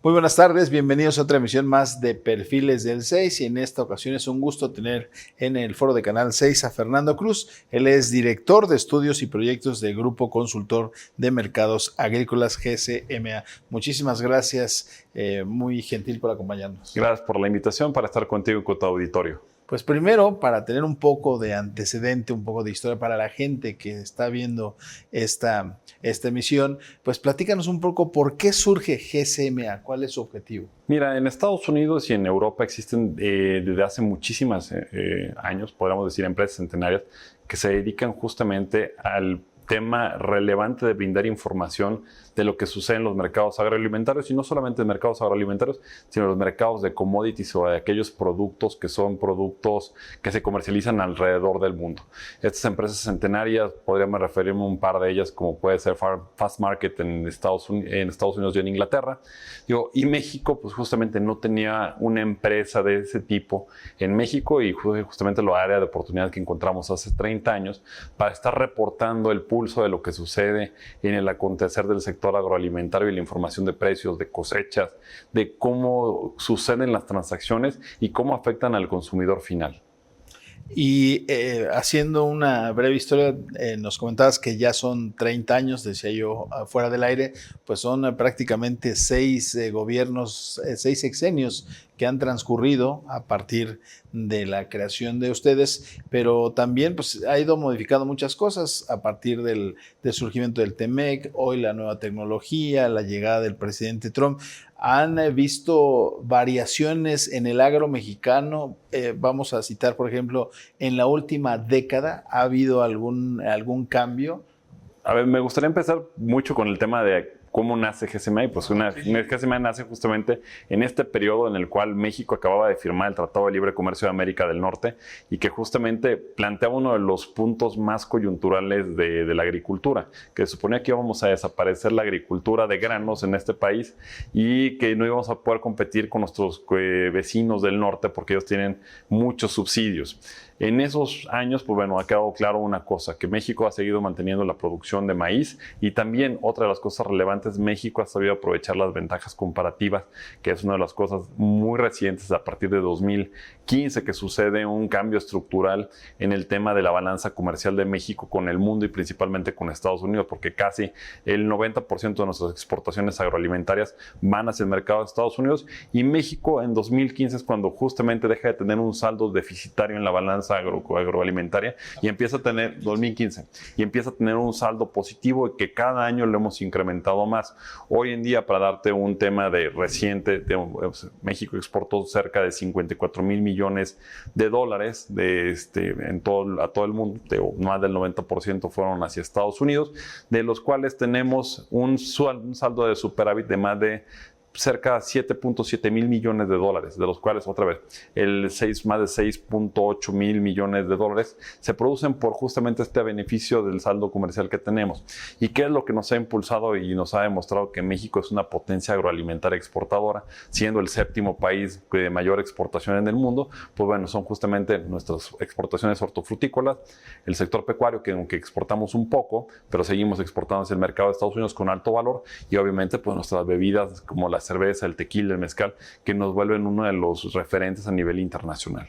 Muy buenas tardes, bienvenidos a otra emisión más de Perfiles del 6 y en esta ocasión es un gusto tener en el foro de Canal 6 a Fernando Cruz. Él es director de estudios y proyectos del Grupo Consultor de Mercados Agrícolas GCMA. Muchísimas gracias, muy gentil por acompañarnos. Gracias por la invitación para estar contigo y con tu auditorio. Pues primero, para tener un poco de antecedente, un poco de historia para la gente que está viendo esta emisión, pues platícanos un poco por qué surge GCMA, cuál es su objetivo. Mira, en Estados Unidos y en Europa existen desde hace muchísimos años, podríamos decir, empresas centenarias que se dedican justamente al tema relevante de brindar información de lo que sucede en los mercados agroalimentarios, y no solamente en mercados agroalimentarios, sino en los mercados de commodities o de aquellos productos que son productos que se comercializan alrededor del mundo. Estas empresas centenarias, podríamos referirme a un par de ellas, como puede ser Fast Market en Estados Unidos y en Inglaterra. Y México, pues justamente no tenía una empresa de ese tipo en México, y justamente la área de oportunidad que encontramos hace 30 años para estar reportando el pulso de lo que sucede en el acontecer del sector agroalimentario y la información de precios, de cosechas, de cómo suceden las transacciones y cómo afectan al consumidor final. Y haciendo una breve historia, nos comentabas que ya son 30 años, decía yo fuera del aire, pues son prácticamente 6 gobiernos, 6 sexenios que han transcurrido a partir de la creación de ustedes, pero también pues, ha ido modificando muchas cosas a partir del surgimiento del TEMEC, hoy la nueva tecnología, la llegada del presidente Trump. ¿Han visto variaciones en el agro mexicano? Vamos a citar, por ejemplo, en la última década, ¿ha habido algún cambio? A ver, me gustaría empezar mucho con el tema de cómo nace GCMA. Pues GCMA nace justamente en este periodo en el cual México acababa de firmar el Tratado de Libre Comercio de América del Norte, y que justamente planteaba uno de los puntos más coyunturales de la agricultura, que se suponía que íbamos a desaparecer la agricultura de granos en este país y que no íbamos a poder competir con nuestros vecinos del norte porque ellos tienen muchos subsidios. En esos años, pues bueno, ha quedado claro una cosa, que México ha seguido manteniendo la producción de maíz, y también otra de las cosas relevantes, México ha sabido aprovechar las ventajas comparativas, que es una de las cosas muy recientes a partir de 2015, que sucede un cambio estructural en el tema de la balanza comercial de México con el mundo y principalmente con Estados Unidos, porque casi el 90% de nuestras exportaciones agroalimentarias van hacia el mercado de Estados Unidos, y México en 2015 es cuando justamente deja de tener un saldo deficitario en la balanza agroalimentaria y empieza a tener 2015 y empieza a tener un saldo positivo, y que cada año lo hemos incrementado más. Hoy en día, para darte un tema de reciente, México exportó cerca de 54,000 millones de dólares a todo el mundo. Más del 90% fueron hacia Estados Unidos, de los cuales tenemos un saldo de superávit de más de cerca de 7.7 mil millones de dólares, de los cuales otra vez más de 6.8 mil millones de dólares se producen por justamente este beneficio del saldo comercial que tenemos. ¿Y qué es lo que nos ha impulsado y nos ha demostrado que México es una potencia agroalimentaria exportadora, siendo el 7º país de mayor exportación en el mundo? Pues bueno, son justamente nuestras exportaciones hortofrutícolas, el sector pecuario, que aunque exportamos un poco, pero seguimos exportando hacia el mercado de Estados Unidos con alto valor, y obviamente pues nuestras bebidas como la cerveza, el tequila, el mezcal, que nos vuelven uno de los referentes a nivel internacional.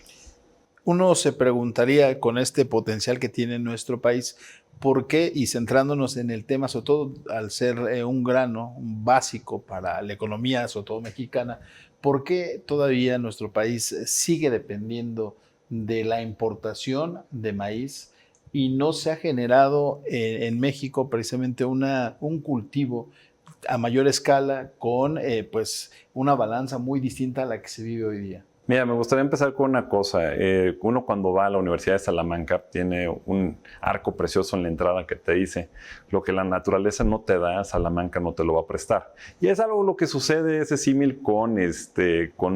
Uno se preguntaría, con este potencial que tiene nuestro país, ¿por qué? Y centrándonos en el tema, sobre todo al ser un grano básico para la economía, sobre todo mexicana, ¿por qué todavía nuestro país sigue dependiendo de la importación de maíz y no se ha generado en México precisamente un cultivo a mayor escala con pues una balanza muy distinta a la que se vive hoy día? Mira, me gustaría empezar con una cosa. Uno cuando va a la Universidad de Salamanca tiene un arco precioso en la entrada que te dice: lo que la naturaleza no te da, Salamanca no te lo va a prestar. Y es algo lo que sucede, ese símil con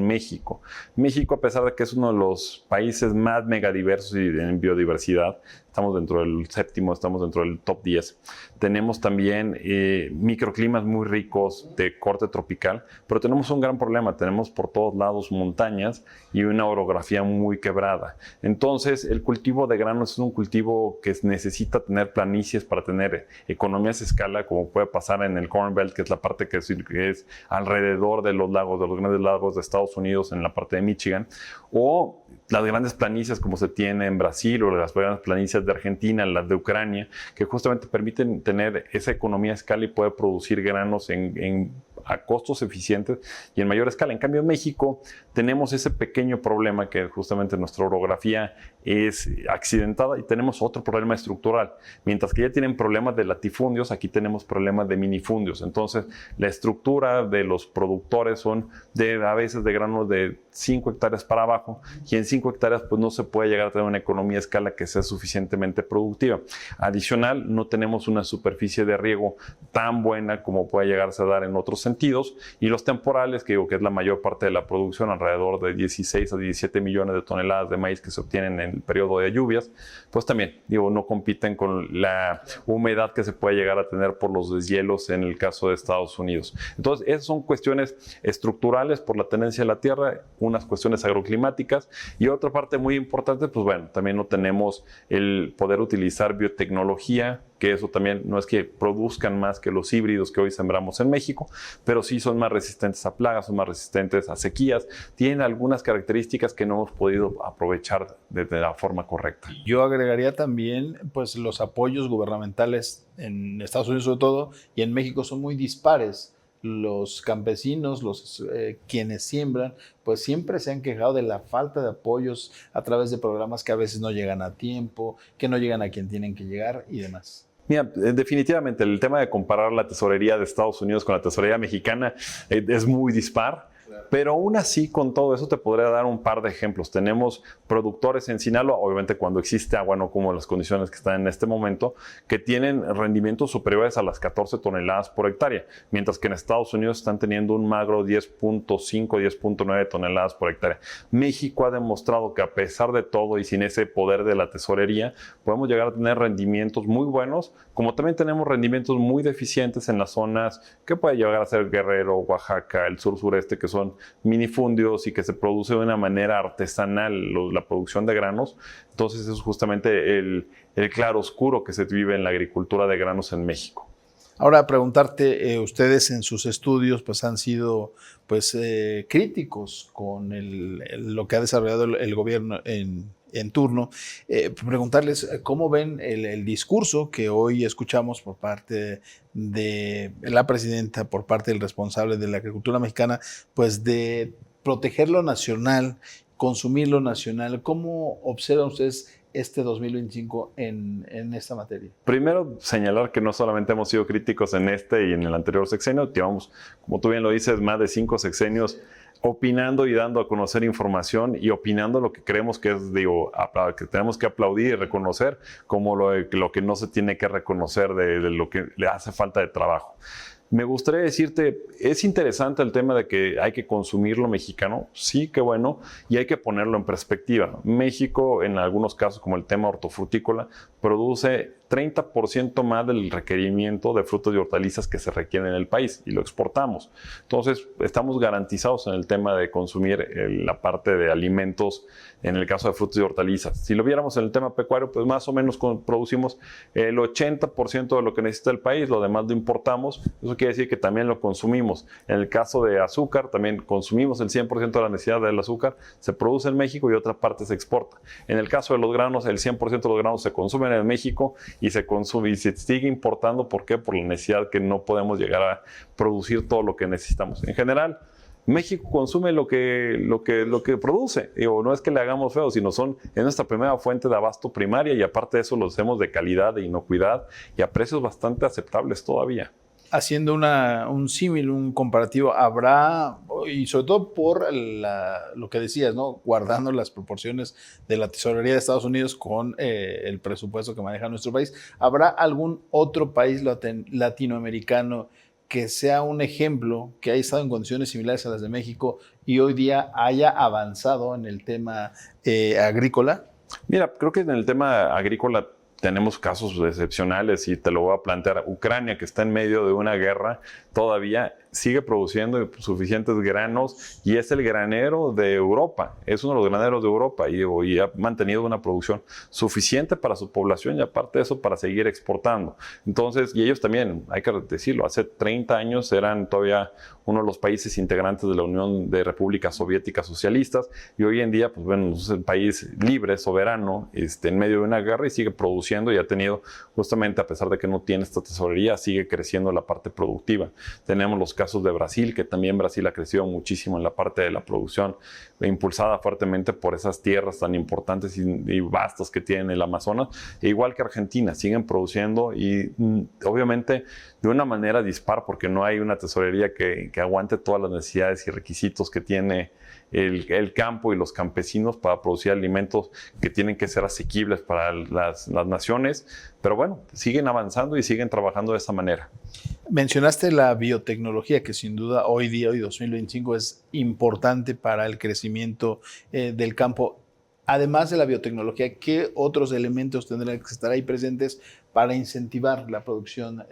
México. México, a pesar de que es uno de los países más megadiversos en biodiversidad, estamos dentro del séptimo, estamos dentro del top 10. Tenemos también microclimas muy ricos de corte tropical, pero tenemos un gran problema. Tenemos por todos lados montañas y una orografía muy quebrada. Entonces, el cultivo de granos es un cultivo que necesita tener planicies para tener economías de escala, como puede pasar en el Corn Belt, que es la parte que es alrededor de los lagos, de los grandes lagos de Estados Unidos, en la parte de Michigan, o las grandes planicies como se tiene en Brasil, o las grandes planicies de Argentina, las de Ucrania, que justamente permiten tener esa economía a escala y poder producir granos a costos eficientes y en mayor escala. En cambio, en México tenemos ese pequeño problema que justamente nuestra orografía es accidentada y tenemos otro problema estructural. Mientras que ya tienen problemas de latifundios, aquí tenemos problemas de minifundios. Entonces, la estructura de los productores son a veces de granos de 5 hectáreas para abajo, y en 5 hectáreas pues no se puede llegar a tener una economía a escala que sea suficientemente productiva. Adicional, no tenemos una superficie de riego tan buena como puede llegarse a dar en otros sentidos, y los temporales, que digo que es la mayor parte de la producción, alrededor de 16 a 17 millones de toneladas de maíz que se obtienen en el periodo de lluvias, pues también, no compiten con la humedad que se puede llegar a tener por los deshielos en el caso de Estados Unidos. Entonces, esas son cuestiones estructurales por la tendencia de la tierra, unas cuestiones agroclimáticas, y otra parte muy importante, pues bueno, también no tenemos el poder utilizar biotecnología, que eso también no es que produzcan más que los híbridos que hoy sembramos en México, pero sí son más resistentes a plagas, son más resistentes a sequías, tienen algunas características que no hemos podido aprovechar de la forma correcta. Yo agregaría también, pues, los apoyos gubernamentales en Estados Unidos sobre todo, y en México son muy dispares. Los campesinos, quienes siembran, pues siempre se han quejado de la falta de apoyos a través de programas que a veces no llegan a tiempo, que no llegan a quien tienen que llegar y demás. Mira, definitivamente el tema de comparar la tesorería de Estados Unidos con la tesorería mexicana es muy dispar. Pero aún así, con todo eso, te podría dar un par de ejemplos. Tenemos productores en Sinaloa, obviamente cuando existe agua, no como las condiciones que están en este momento, que tienen rendimientos superiores a las 14 toneladas por hectárea, mientras que en Estados Unidos están teniendo un magro 10.5, 10.9 toneladas por hectárea. México ha demostrado que a pesar de todo y sin ese poder de la tesorería, podemos llegar a tener rendimientos muy buenos, como también tenemos rendimientos muy deficientes en las zonas que puede llegar a ser Guerrero, Oaxaca, el sur-sureste, que son minifundios y que se produce de una manera artesanal la producción de granos. Entonces eso es justamente el claro oscuro que se vive en la agricultura de granos en México. Ahora, preguntarte, ustedes en sus estudios pues han sido pues críticos con lo que ha desarrollado el gobierno en turno. Preguntarles cómo ven el discurso que hoy escuchamos por parte de la presidenta, por parte del responsable de la agricultura mexicana, pues de proteger lo nacional, consumir lo nacional. ¿Cómo observan ustedes este 2025 en esta materia? Primero, señalar que no solamente hemos sido críticos en este y en el anterior sexenio, llevamos, como tú bien lo dices, más de 5 sexenios opinando y dando a conocer información y opinando lo que creemos que es, que tenemos que aplaudir y reconocer, como lo que no se tiene que reconocer de lo que le hace falta de trabajo. Me gustaría decirte, es interesante el tema de que hay que consumir lo mexicano, sí, qué bueno, y hay que ponerlo en perspectiva. México, en algunos casos, como el tema hortofrutícola, produce 30% más del requerimiento de frutos y hortalizas que se requieren en el país y lo exportamos. Entonces, estamos garantizados en el tema de consumir la parte de alimentos, en el caso de frutos y hortalizas. Si lo viéramos en el tema pecuario, pues más o menos producimos el 80% de lo que necesita el país, lo demás lo importamos. Eso quiere decir que también lo consumimos. En el caso de azúcar, también consumimos el 100% de la necesidad del azúcar, se produce en México y otra parte se exporta. En el caso de los granos, el 100% de los granos se consumen en México y se consume y se sigue importando. ¿Por qué? Por la necesidad que no podemos llegar a producir todo lo que necesitamos. En general, México consume lo que produce. No es que le hagamos feo, sino es nuestra primera fuente de abasto primaria, y aparte de eso lo hacemos de calidad, de inocuidad y a precios bastante aceptables todavía. haciendo un símil, un comparativo, habrá, y sobre todo por lo que decías, ¿no? Guardando las proporciones de la tesorería de Estados Unidos con el presupuesto que maneja nuestro país, ¿habrá algún otro país latinoamericano que sea un ejemplo, que haya estado en condiciones similares a las de México y hoy día haya avanzado en el tema agrícola? Mira, creo que en el tema agrícola tenemos casos excepcionales y te lo voy a plantear. Ucrania, que está en medio de una guerra, todavía sigue produciendo suficientes granos y es el granero de Europa. Es uno de los graneros de Europa y ha mantenido una producción suficiente para su población y aparte de eso para seguir exportando. Entonces, y ellos también, hay que decirlo, hace 30 años eran todavía uno de los países integrantes de la Unión de Repúblicas Soviéticas Socialistas y hoy en día, pues bueno, es un país libre, soberano, en medio de una guerra y sigue produciendo y ha tenido, justamente a pesar de que no tiene esta tesorería, sigue creciendo la parte productiva. Tenemos los casos de Brasil, que también Brasil ha crecido muchísimo en la parte de la producción, impulsada fuertemente por esas tierras tan importantes y vastas que tiene el Amazonas, e igual que Argentina, siguen produciendo y obviamente de una manera dispar, porque no hay una tesorería que aguante todas las necesidades y requisitos que tiene el campo y los campesinos para producir alimentos que tienen que ser asequibles para las naciones, pero bueno, siguen avanzando y siguen trabajando de esa manera. Mencionaste la biotecnología, que sin duda hoy día, hoy 2025, es importante para el crecimiento del campo. Además de la biotecnología, ¿qué otros elementos tendrán que estar ahí presentes para incentivar la producción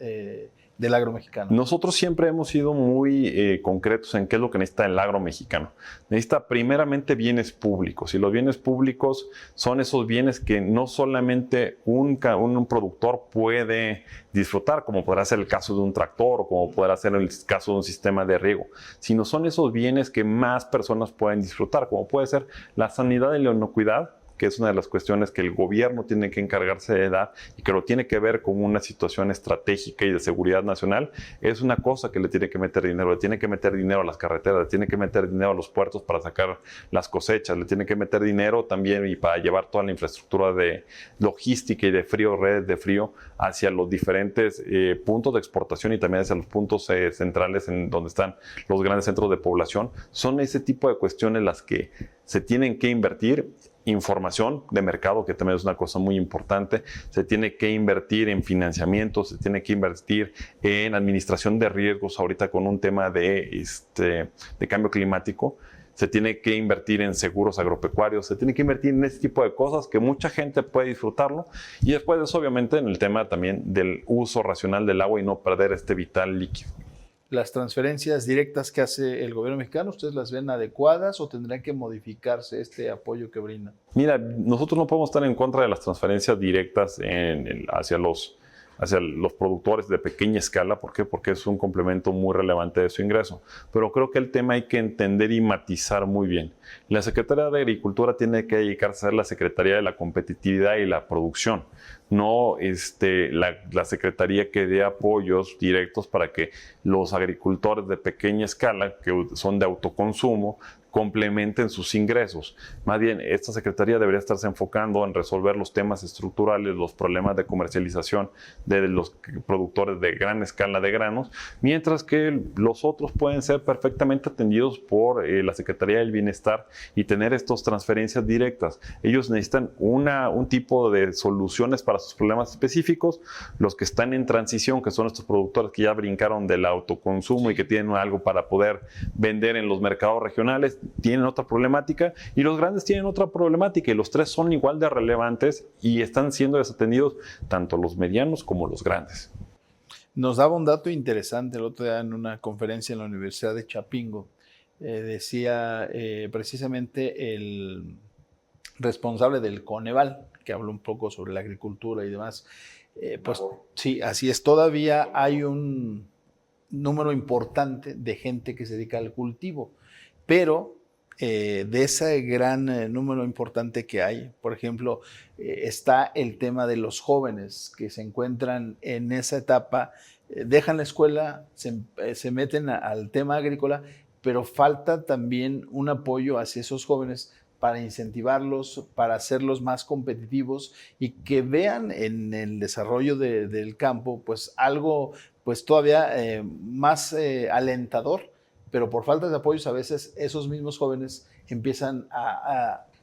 del agro mexicano? Nosotros siempre hemos sido muy concretos en qué es lo que necesita el agro mexicano. Necesita primeramente bienes públicos y los bienes públicos son esos bienes que no solamente un productor puede disfrutar, como podrá ser el caso de un tractor o como podrá ser el caso de un sistema de riego, sino son esos bienes que más personas pueden disfrutar, como puede ser la sanidad y la inocuidad, que es una de las cuestiones que el gobierno tiene que encargarse de dar y que lo tiene que ver con una situación estratégica y de seguridad nacional, es una cosa que le tiene que meter dinero. Le tiene que meter dinero a las carreteras, le tiene que meter dinero a los puertos para sacar las cosechas, le tiene que meter dinero también y para llevar toda la infraestructura de logística y de frío, redes de frío, hacia los diferentes puntos de exportación y también hacia los puntos centrales en donde están los grandes centros de población. Son ese tipo de cuestiones las que se tienen que invertir. Información de mercado, que también es una cosa muy importante. Se tiene que invertir en financiamiento, se tiene que invertir en administración de riesgos ahorita con un tema de cambio climático. Se tiene que invertir en seguros agropecuarios, se tiene que invertir en ese tipo de cosas que mucha gente puede disfrutarlo. Y después de eso, obviamente, en el tema también del uso racional del agua y no perder este vital líquido. ¿Las transferencias directas que hace el gobierno mexicano, ustedes las ven adecuadas o tendrán que modificarse este apoyo que brinda? Mira, nosotros no podemos estar en contra de las transferencias directas hacia los productores de pequeña escala. ¿Por qué? Porque es un complemento muy relevante de su ingreso. Pero creo que el tema hay que entender y matizar muy bien. La Secretaría de Agricultura tiene que dedicarse a ser la Secretaría de la Competitividad y la Producción, no la Secretaría que dé apoyos directos para que los agricultores de pequeña escala, que son de autoconsumo, complementen sus ingresos. Más bien, esta Secretaría debería estarse enfocando en resolver los temas estructurales, los problemas de comercialización de los productores de gran escala de granos, mientras que los otros pueden ser perfectamente atendidos por la Secretaría del Bienestar y tener estas transferencias directas. Ellos necesitan un tipo de soluciones para sus problemas específicos. Los que están en transición, que son estos productores que ya brincaron del autoconsumo y que tienen algo para poder vender en los mercados regionales, tienen otra problemática, y los grandes tienen otra problemática, y los tres son igual de relevantes y están siendo desatendidos tanto los medianos como los grandes. Nos daba un dato interesante el otro día en una conferencia en la Universidad de Chapingo. Decía precisamente el responsable del Coneval, que habló un poco sobre la agricultura y demás. Pues sí, así es. Todavía hay un número importante de gente que se dedica al cultivo. Pero de ese gran número importante que hay, por ejemplo, está el tema de los jóvenes que se encuentran en esa etapa, dejan la escuela, se meten al tema agrícola, pero falta también un apoyo hacia esos jóvenes para incentivarlos, para hacerlos más competitivos y que vean en el desarrollo del campo pues algo pues todavía más alentador, pero por falta de apoyos a veces esos mismos jóvenes empiezan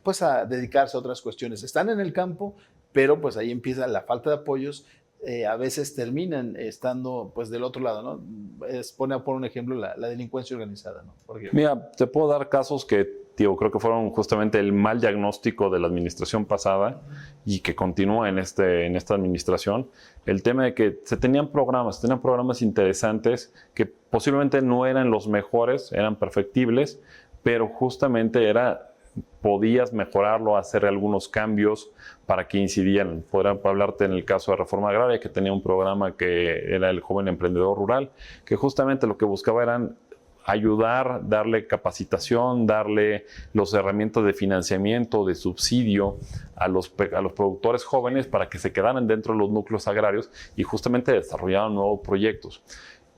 pues a dedicarse a otras cuestiones. Están en el campo, pero pues ahí empieza la falta de apoyos. A veces terminan estando pues del otro lado, ¿no? Pone por un ejemplo la delincuencia organizada, ¿no? Mira, te puedo dar casos que, tío, creo que fueron justamente el mal diagnóstico de la administración pasada y que continúa en esta administración. El tema de que se tenían programas interesantes que posiblemente no eran los mejores, eran perfectibles, pero justamente podías mejorarlo, hacer algunos cambios para que incidieran. Podría hablarte en el caso de Reforma Agraria, que tenía un programa que era el Joven Emprendedor Rural, que justamente lo que buscaba eran ayudar, darle capacitación, darle las herramientas de financiamiento, de subsidio a los productores jóvenes para que se quedaran dentro de los núcleos agrarios y justamente desarrollaran nuevos proyectos.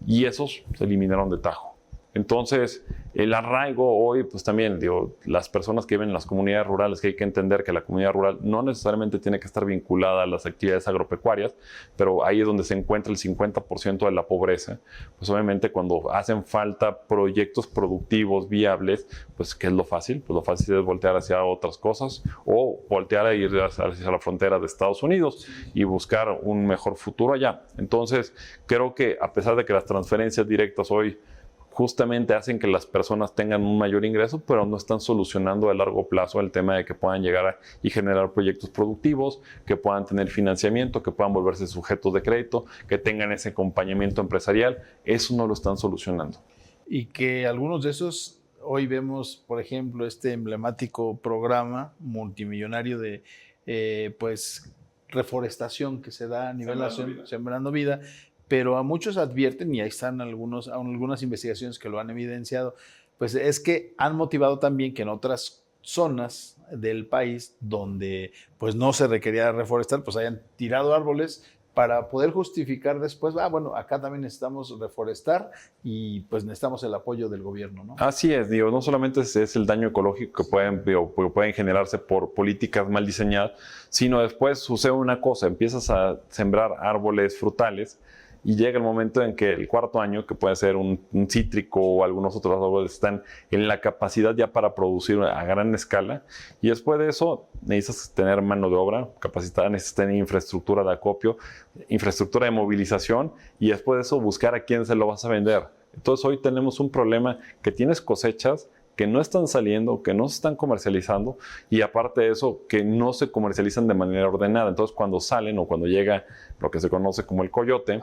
Y esos se eliminaron de tajo. Entonces, el arraigo hoy, pues también, digo, las personas que viven en las comunidades rurales, que hay que entender que la comunidad rural no necesariamente tiene que estar vinculada a las actividades agropecuarias, pero ahí es donde se encuentra el 50% de la pobreza. Pues obviamente cuando hacen falta proyectos productivos viables, pues ¿qué es lo fácil? Pues lo fácil es voltear hacia otras cosas o voltear a ir hacia la frontera de Estados Unidos y buscar un mejor futuro allá. Entonces, creo que a pesar de que las transferencias directas hoy justamente hacen que las personas tengan un mayor ingreso, pero no están solucionando a largo plazo el tema de que puedan llegar y generar proyectos productivos, que puedan tener financiamiento, que puedan volverse sujetos de crédito, que tengan ese acompañamiento empresarial. Eso no lo están solucionando. Y que algunos de esos, hoy vemos, por ejemplo, este emblemático programa multimillonario de pues reforestación que se da a nivel nacional, Sembrando Vida, pero a muchos advierten, y ahí están algunas investigaciones que lo han evidenciado, pues es que han motivado también que en otras zonas del país donde pues no se requería reforestar, pues hayan tirado árboles para poder justificar después, bueno, acá también necesitamos reforestar y pues necesitamos el apoyo del gobierno, ¿no? Así es, digo, no solamente es el daño ecológico que pueden generarse por políticas mal diseñadas, sino después sucede una cosa, empiezas a sembrar árboles frutales y llega el momento en que el cuarto año, que puede ser un cítrico o algunos otros árboles, están en la capacidad ya para producir a gran escala. Y después de eso, necesitas tener mano de obra capacitada, necesitas tener infraestructura de acopio, infraestructura de movilización, y después de eso buscar a quién se lo vas a vender. Entonces hoy tenemos un problema que tienes cosechas que no están saliendo, que no se están comercializando y aparte de eso, que no se comercializan de manera ordenada. Entonces, cuando salen o cuando llega lo que se conoce como el coyote,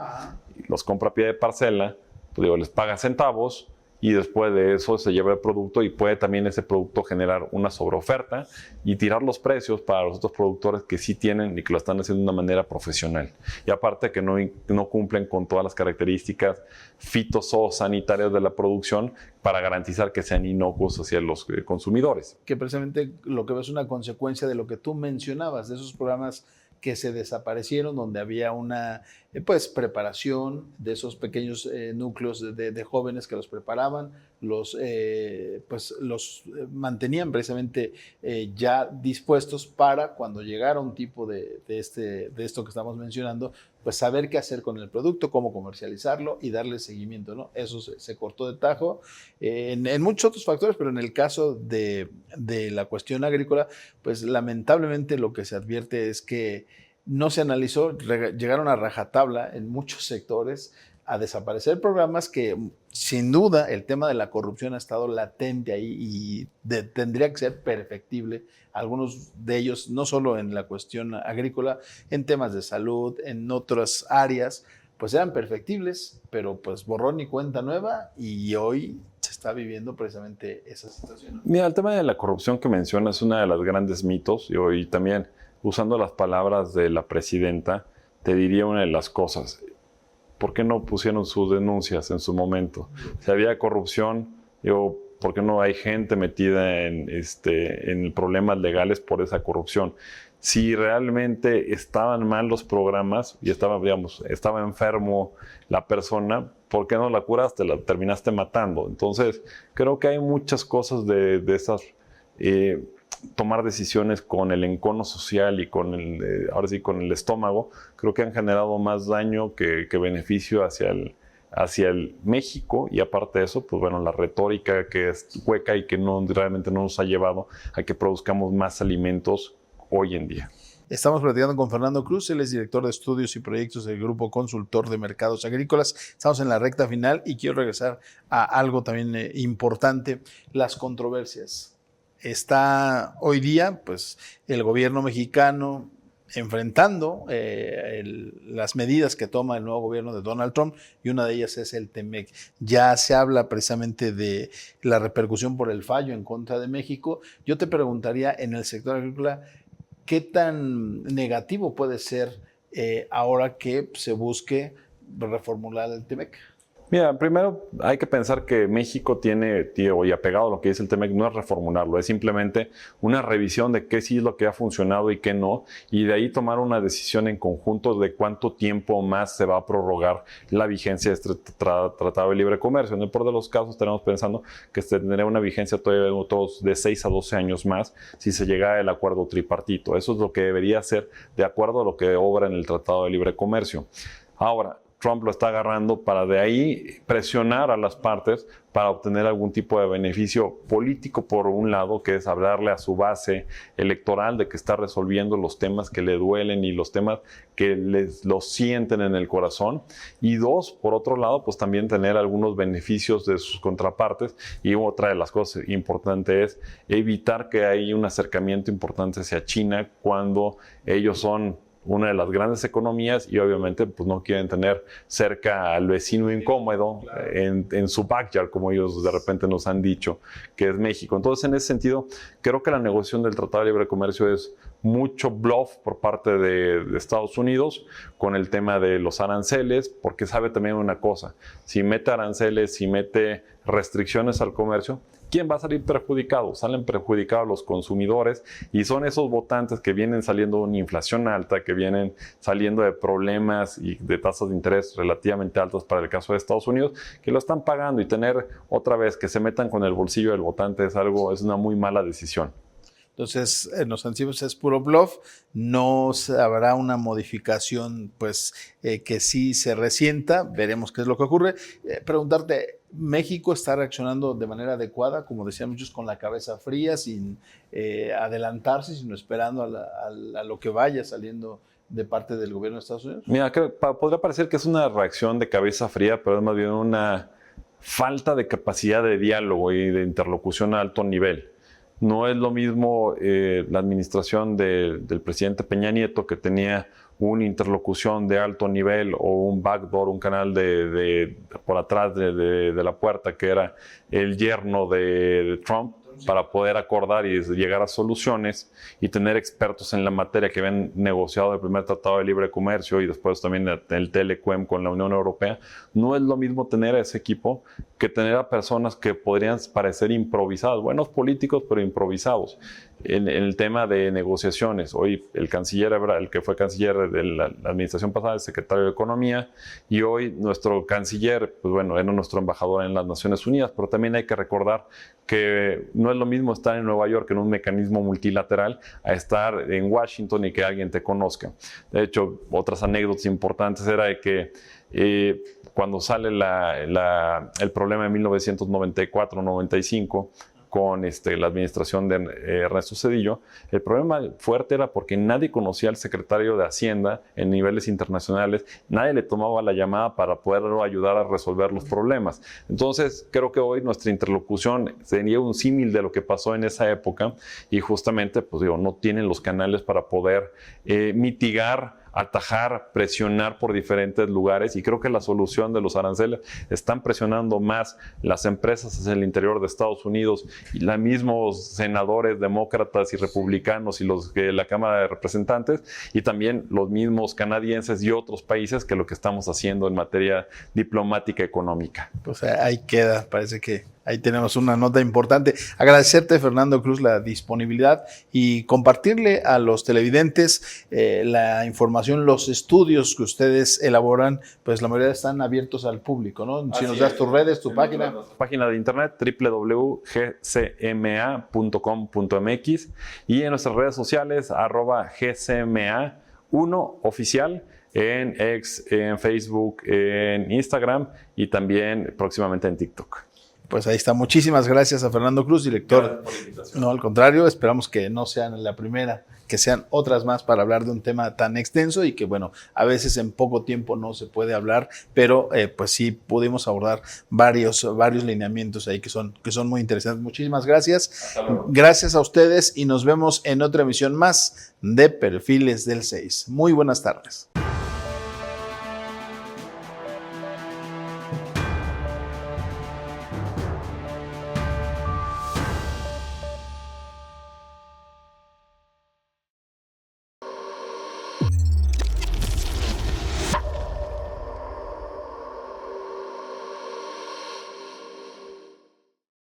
los compra a pie de parcela, pues digo, les paga centavos y después de eso se lleva el producto y puede también ese producto generar una sobreoferta y tirar los precios para los otros productores que sí tienen y que lo están haciendo de una manera profesional. Y aparte que no cumplen con todas las características fitosanitarias de la producción para garantizar que sean inocuos hacia los consumidores. Que precisamente lo que ves es una consecuencia de lo que tú mencionabas, de esos programas que se desaparecieron, donde había una pues preparación de esos pequeños núcleos de jóvenes que los preparaban, los mantenían precisamente ya dispuestos para cuando llegara un tipo de esto que estamos mencionando, pues saber qué hacer con el producto, cómo comercializarlo y darle seguimiento, ¿no? Eso se cortó de tajo en muchos otros factores, pero en el caso de la cuestión agrícola, pues lamentablemente lo que se advierte es que no se analizó, llegaron a rajatabla en muchos sectores a desaparecer programas que sin duda el tema de la corrupción ha estado latente ahí y tendría que ser perfectible. Algunos de ellos, no solo en la cuestión agrícola, en temas de salud, en otras áreas, pues eran perfectibles, pero pues borrón y cuenta nueva y hoy se está viviendo precisamente esa situación. Mira, el tema de la corrupción que mencionas es una de las grandes mitos y hoy también, usando las palabras de la presidenta, te diría una de las cosas. ¿Por qué no pusieron sus denuncias en su momento? Si había corrupción, ¿por qué no hay gente metida en problemas legales por esa corrupción? Si realmente estaban mal los programas y estaba enfermo la persona, ¿por qué no la curaste? La terminaste matando. Entonces, creo que hay muchas cosas de esas tomar decisiones con el encono social y con ahora sí, con el estómago, creo que han generado más daño que beneficio hacia el México, y aparte de eso, pues bueno, la retórica que es hueca y que realmente no nos ha llevado a que produzcamos más alimentos hoy en día. Estamos platicando con Fernando Cruz, él es director de estudios y proyectos del Grupo Consultor de Mercados Agrícolas. Estamos en la recta final y quiero regresar a algo también importante, las controversias. Está hoy día, pues, el gobierno mexicano enfrentando las medidas que toma el nuevo gobierno de Donald Trump, y una de ellas es el TEMEC. Ya se habla precisamente de la repercusión por el fallo en contra de México. Yo te preguntaría, en el sector agrícola, ¿qué tan negativo puede ser ahora que se busque reformular el TEMEC? Mira, primero hay que pensar que México tiene, y apegado a lo que dice el TEMEC, no es reformularlo, es simplemente una revisión de qué sí es lo que ha funcionado y qué no, y de ahí tomar una decisión en conjunto de cuánto tiempo más se va a prorrogar la vigencia de este Tratado de Libre Comercio. En el peor de los casos estaremos pensando que tendrá una vigencia todavía de 6 a 12 años más si se llega al acuerdo tripartito. Eso es lo que debería ser de acuerdo a lo que obra en el Tratado de Libre Comercio. Ahora, Trump lo está agarrando para de ahí presionar a las partes para obtener algún tipo de beneficio político, por un lado, que es hablarle a su base electoral de que está resolviendo los temas que le duelen y los temas que los sienten en el corazón. Y dos, por otro lado, pues también tener algunos beneficios de sus contrapartes. Y otra de las cosas importantes es evitar que haya un acercamiento importante hacia China cuando ellos son una de las grandes economías y obviamente pues no quieren tener cerca al vecino incómodo en su backyard, como ellos de repente nos han dicho, que es México. Entonces, en ese sentido, creo que la negociación del Tratado de Libre Comercio es mucho bluff por parte de Estados Unidos con el tema de los aranceles, porque sabe también una cosa: si mete aranceles, si mete restricciones al comercio, ¿quién va a salir perjudicado? Salen perjudicados los consumidores, y son esos votantes que vienen saliendo de una inflación alta, que vienen saliendo de problemas y de tasas de interés relativamente altas para el caso de Estados Unidos, que lo están pagando, y tener otra vez que se metan con el bolsillo del votante es una muy mala decisión. Entonces, nos decimos es puro bluff, no habrá una modificación pues que sí se resienta, veremos qué es lo que ocurre. Preguntarte, ¿México está reaccionando de manera adecuada, como decían muchos, con la cabeza fría, sin adelantarse, sino esperando a lo que vaya saliendo de parte del gobierno de Estados Unidos? Mira, podría parecer que es una reacción de cabeza fría, pero es más bien una falta de capacidad de diálogo y de interlocución a alto nivel. No es lo mismo la administración del presidente Peña Nieto, que tenía una interlocución de alto nivel, o un backdoor, un canal por atrás de la puerta, que era el yerno de Trump, para poder acordar y llegar a soluciones y tener expertos en la materia que habían negociado el primer Tratado de Libre Comercio y después también el TLQM con la Unión Europea. No es lo mismo tener a ese equipo que tener a personas que podrían parecer improvisados, buenos políticos pero improvisados. En el tema de negociaciones, hoy el canciller, el que fue canciller de la administración pasada, el secretario de Economía, y hoy nuestro canciller, pues bueno, era nuestro embajador en las Naciones Unidas, pero también hay que recordar que no es lo mismo estar en Nueva York en un mecanismo multilateral a estar en Washington y que alguien te conozca. De hecho, otras anécdotas importantes era de que cuando sale el problema de 1994-95, con la administración de Ernesto Zedillo, el problema fuerte era porque nadie conocía al secretario de Hacienda en niveles internacionales, nadie le tomaba la llamada para poder ayudar a resolver los problemas. Entonces, creo que hoy nuestra interlocución sería un símil de lo que pasó en esa época, y justamente, pues digo, no tienen los canales para poder mitigar, atajar, presionar por diferentes lugares, y creo que la solución de los aranceles están presionando más las empresas hacia el interior de Estados Unidos, y los mismos senadores demócratas y republicanos y los de la Cámara de Representantes, y también los mismos canadienses y otros países, que lo que estamos haciendo en materia diplomática económica. Pues ahí queda, parece que Ahí tenemos una nota importante. Agradecerte, Fernando Cruz, la disponibilidad y compartirle a los televidentes la información, los estudios que ustedes elaboran, pues la mayoría están abiertos al público, ¿no? Si nos das tus redes, tu página. Nuestra página de internet www.gcma.com.mx y en nuestras redes sociales @gcma1 oficial en X, en Facebook, en Instagram y también próximamente en TikTok. Pues ahí está. Muchísimas gracias a Fernando Cruz, director. No, al contrario, esperamos que no sean la primera, que sean otras más para hablar de un tema tan extenso y que, bueno, a veces en poco tiempo no se puede hablar, pero pues sí pudimos abordar varios lineamientos ahí que son muy interesantes. Muchísimas gracias. Gracias a ustedes y nos vemos en otra emisión más de Perfiles del 6. Muy buenas tardes.